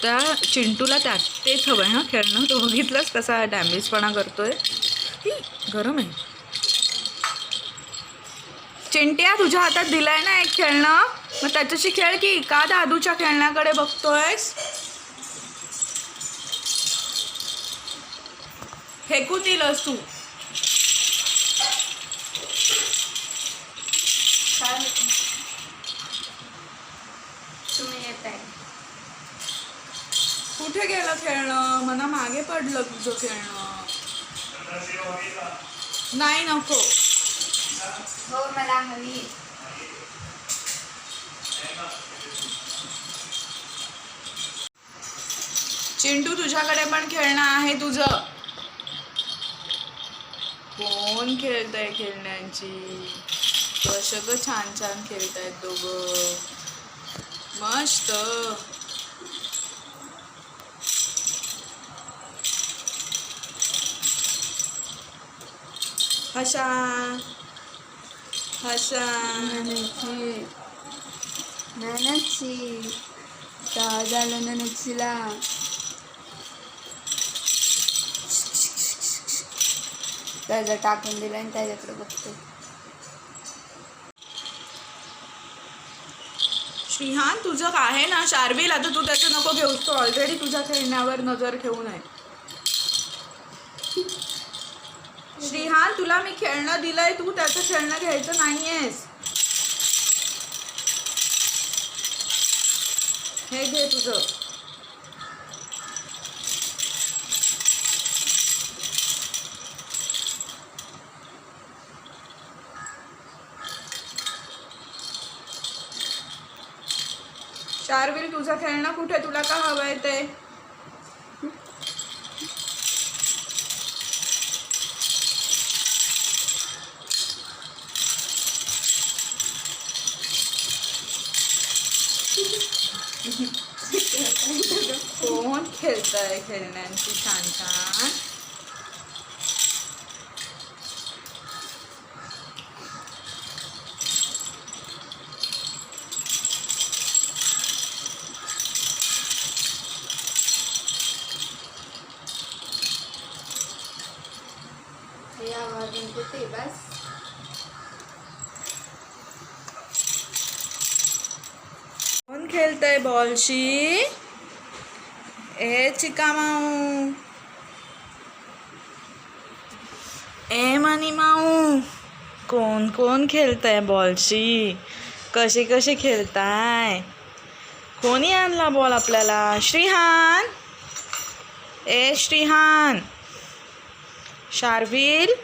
त्या चिंटूला तेच हवं आहे हां खेळणं. तो बघितलंच कसा डॅमेजपणा करतोय. गरम आहे. चिंट्या तुझ्या हातात दिलाय ना एक खेळणं, मग त्याच्याशी खेळ की. का दादूच्या खेळण्याकडे बघतोयस? फेकून दिलंस तू. तुम्ही येत आहे. कुठे गेलं खेळणं? मला मागे पडलं तुझं खेळणं. नाही नको. हो मला हवी. चिंटू तुझ्याकडे पण खेळणं आहे तुझं. कोण खेळतंय खेळण्यांची? कसं छान छान खेळतायत दोघं. मस्त. हसा हसा. नानाची काय झालं नानाचीला? त्याचं टाकून दिलं आणि त्याच्याकडे बघते. श्रीहान तुझं आहे ना शार्विल, आता तू त्याचं नको घेऊस. तो ऑलरेडी तुझ्या खेळण्यावर नजर ठेवून आहे. श्रीहान तुला मी खेळणं दिलंय, तू त्याचं खेळणं घ्यायचं नाहीयेस. हे घे तुझं. शार्विल तुझं खेळणं कुठे? तुला का हवंय ते? कोण खेळतंय खेळण्यांची छान छान? या वाजून ते बस. कोण खेळतंय बॉलशी? ए चिका माऊ, ए मनी माऊ, कोण कोण खेळतंय बॉलशी? कसे कसे खेळताय? कोणी आणला बॉल आपल्याला? श्रीहान, ए श्रीहान, शार्विल,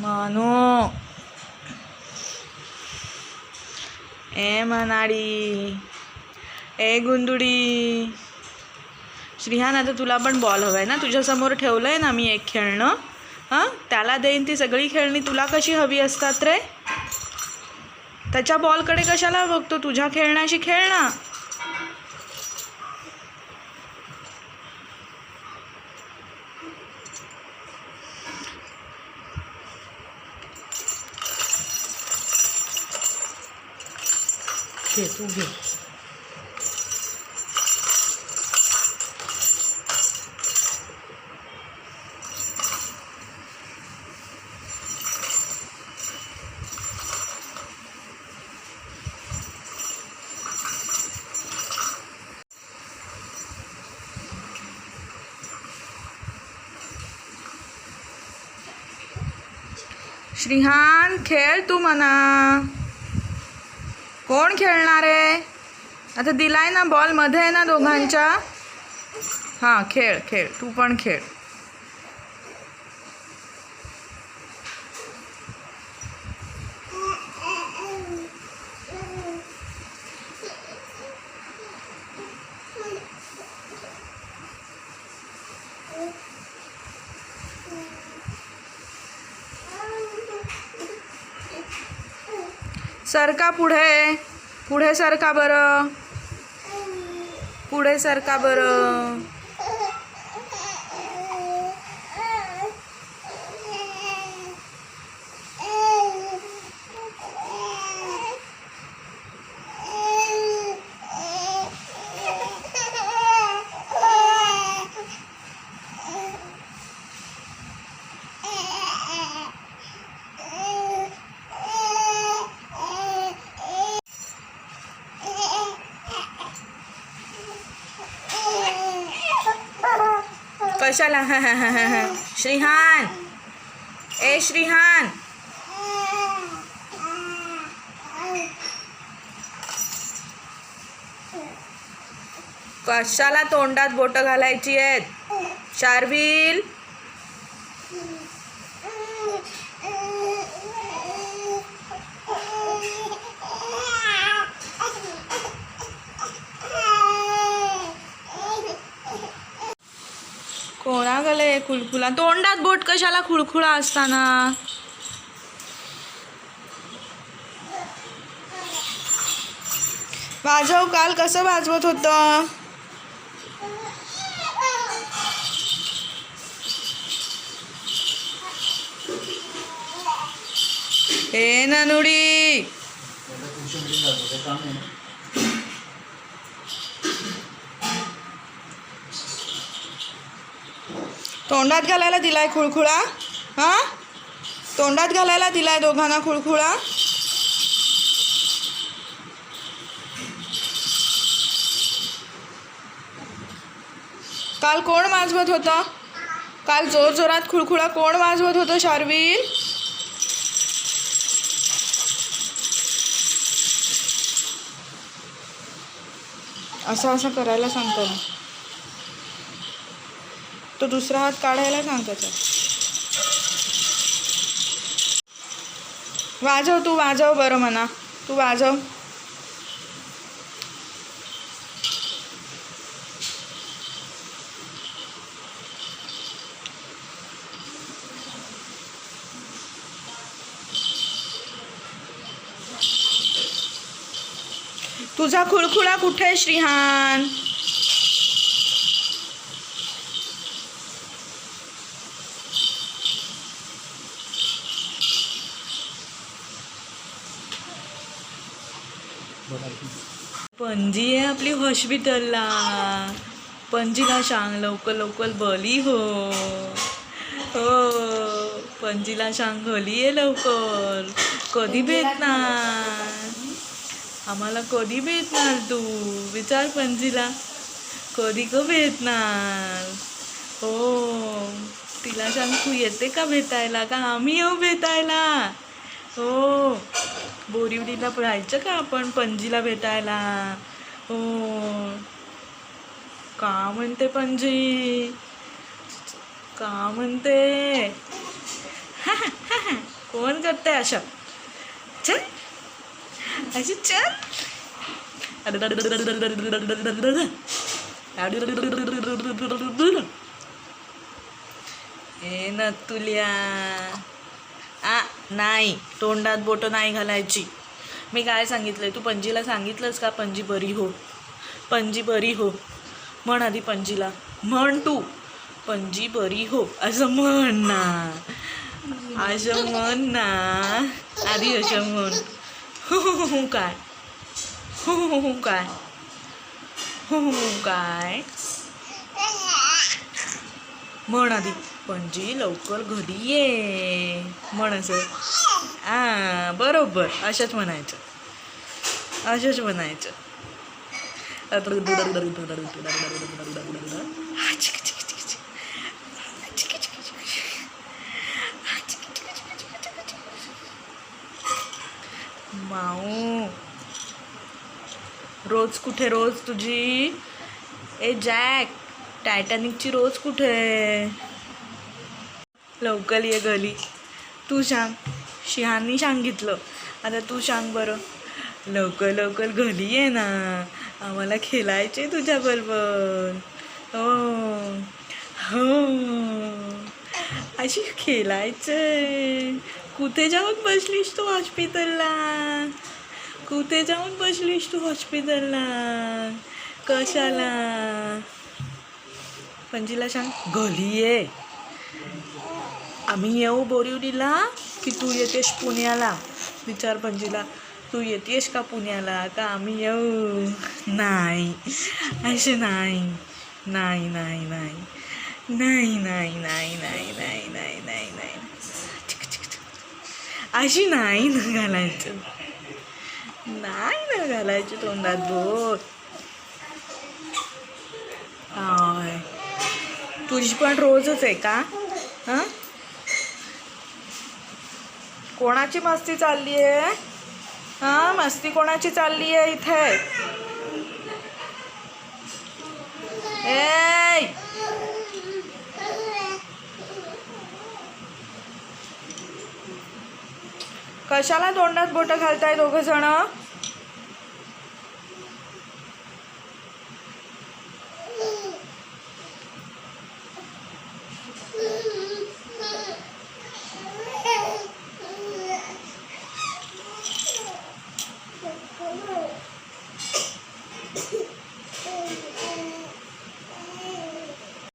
मनू, ए मनाडी, ए गुंदुडी. श्रीहान आता तुला पण बॉल हवाय ना? तुझ्यासमोर ठेवलंय ना मी एक खेळणं. हां त्याला देईन ती सगळी खेळणी तुला कशी हवी असतात रे? त्याच्या बॉलकडे कशाला बघतो? तुझ्या खेळण्याशी खेळ ना. घे तू घे. श्रीहान खेळ तू म्हणा. कोण खेळणार आहे? आता दिलाय ना बॉल, मध्ये आहे ना दोघांच्या. हां खेळ खेळ, तू पण खेळ. सरका पुढे, पुढे सरका बरं, पुढे सरका बरं. कशाला श्रीहान ए श्रीहान कशाला तोंडात बोटं घालायची आहेत शार्विल. कोणा गले खुळखुळा तोंडात बोट कशाला खुळखुळा असताना. वाजव काल कसं वाजवत होतं. हे ननुडी तोंडात घालायला दिलाय खुळखुळा. हां तोंडात घालायला दिलाय दोघांना खुळखुळा. काल कोण वाजवत होतं. काल जोर जोरात खुळखुळा कोण वाजवत होतं शार्विल. असं असं करायला सांगतो ना. तो दुसरा हात काढायला सांग त्याचा. वाजव तू वाजव बरं म्हणा तू वाजव. तुझा खुळखुळा कुठे श्रीहान. पणजी आहे आपली हॉस्पिटलला. पणजीला सांग लवकर लवकर बली हो. हो पणजीला सांग घरी आहे लवकर. कधी भेटणार आम्हाला. कधी भेटणार तू विचार पणजीला. कधी भेटणार. हो तिला सांग तू येते का भेटायला का आम्ही येऊ भेटायला. हो बोरिवलीला राहायचं का आपण पणजीला भेटायला. हो का म्हणते पणजी का म्हणते. कोण करते अशा. चल अशी चल. ए नतुल्या नाही तोंडात बोटं नाही घालायची. मी काय सांगितलंय तू पणजीला सांगितलंस का पणजी बरी हो. पणजी बरी हो म्हण आधी पणजीला. म्हण तू पणजी बरी हो असं म्हण ना. असं म्हण ना आधी असं म्हण. काय काय काय म्हण आधी. पणजी लवकर घरी ये म्हण असं. बरोबर असंच म्हणायचं असंच म्हणायचं. माऊ रोज कुठे रोज तुझी. ए जॅक टायटॅनिकची रोज कुठे. लवकर ये घरी. तू सांग शिहानी सांगितलं आता तू सांग बरं. लवकर लवकर घरी ये ना आम्हाला खेळायचे तुझ्याबरोबर. हो हो अशी खेळायचं. कुठे जाऊन बसलीस तू हॉस्पिटलला. कुठे जाऊन बसलीस तू हॉस्पिटलला कशाला. पणजीला सांग घरी ये. आम्ही येऊ बोरिवलीला की तू येतेस पुण्याला. विचार पणजीला तू येतेस का पुण्याला का आम्ही येऊ. नाही असे नाही नाही नाही नाही नाही नाही नाही नाही नाही नाही नाही नाही अशी नाही न घालायचं. नाही न घालायचं तोंडात बोट. तुझी पण रोजच आहे का? हां, कोणाची मस्ती चालली आहे? हां, मस्ती कोणाची चालली आहे इथे? ए, कशाला तोंडात बोटं घालताय दोघं जण?